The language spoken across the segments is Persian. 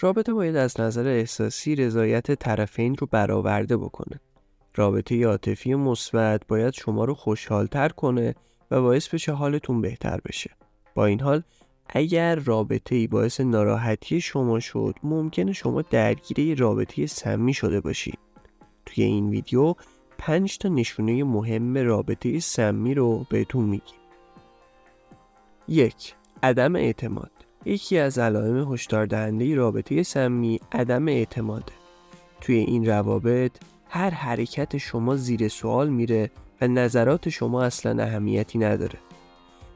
رابطه باید از نظر احساسی رضایت طرفین رو برآورده بکنه. رابطه عاطفی مثبت باید شما رو خوشحال‌تر کنه و باعث بشه حالتون بهتر بشه. با این حال اگر رابطه‌ای باعث ناراحتی شما شد، ممکنه شما درگیر یه رابطه سمی شده باشید. توی این ویدیو 5 تا نشونه مهم رابطه سمی رو بهتون میگیم. 1. عدم اعتماد. یکی از علائم هشدار دهنده رابطه سمی عدم اعتماده. توی این روابط هر حرکت شما زیر سوال میره و نظرات شما اصلا اهمیتی نداره.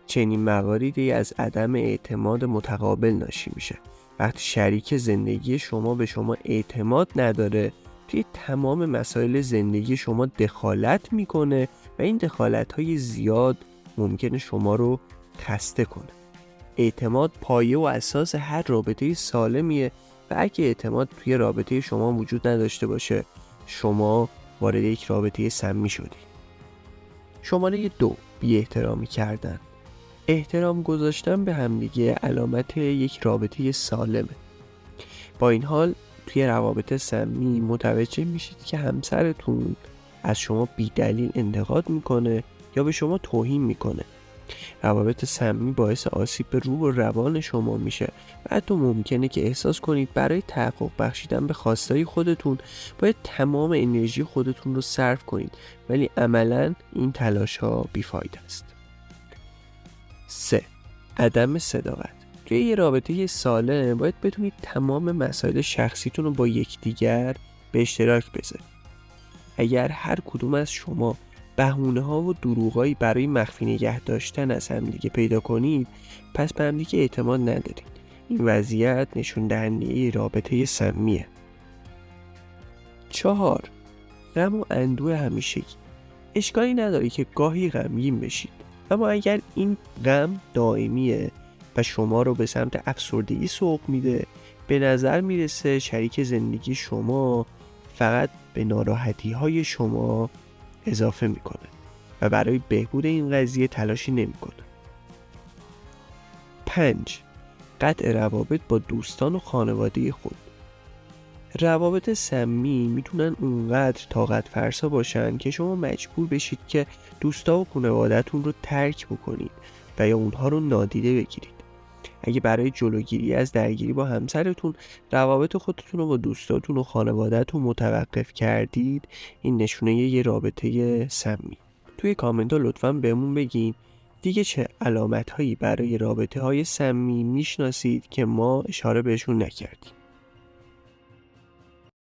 چنین مواردی از عدم اعتماد متقابل ناشی میشه. وقتی شریک زندگی شما به شما اعتماد نداره، توی تمام مسائل زندگی شما دخالت میکنه و این دخالت‌های زیاد ممکنه شما رو خسته کنه. اعتماد پایه و اساس هر رابطه سالمیه و اگه اعتماد توی رابطه شما وجود نداشته باشه، شما وارد یک رابطه سمی شدی. شماره 2. بی احترامی کردن. احترام گذاشتن به همدیگه علامت یک رابطه سالمه. با این حال توی روابط سمی متوجه میشید که همسرتون از شما بی دلیل انتقاد میکنه یا به شما توهین میکنه. روابط سمی باعث آسیب به روح و روان شما میشه و حتی ممکنه که احساس کنید برای تحقق بخشیدن به خواستهای خودتون باید تمام انرژی خودتون رو صرف کنید، ولی عملاً این تلاش ها بیفایده است. 3. عدم صداقت. توی یه رابطه سالم باید بتونید تمام مسائل شخصیتون رو با یکدیگر به اشتراک بذارید. اگر هر کدوم از شما بهونه‌ها و دروغایی برای مخفی نگه داشتن از همدیگه پیدا کنید، پس به همدیگه اعتماد ندارید. این وضعیت نشون دهنده رابطه سمیه. 4. غم و اندوه همیشگی. اشکالی نداره که گاهی غمگین بشید، اما اگر این غم دائمیه و شما رو به سمت افسردگی سوق میده، به نظر میرسه شریک زندگی شما فقط به ناراحتی های شما اضافه میکنه و برای بهبود این قضیه تلاشی نمیکنه. 5. قطع روابط با دوستان و خانواده خود. روابط سمی میتونن اونقدر طاقت فرسا باشن که شما مجبور بشید که دوستا و خانواده‌تون رو ترک بکنید و یا اونها رو نادیده بگیرید. اگه برای جلوگیری از درگیری با همسرتون روابط خودتون رو با دوستاتون و خانواده‌تون متوقف کردید، این نشونه یه رابطه سمی. توی کامنت ها لطفاً بهمون بگین دیگه چه علامت هایی برای رابطه های سمی میشناسید که ما اشاره بهشون نکردیم.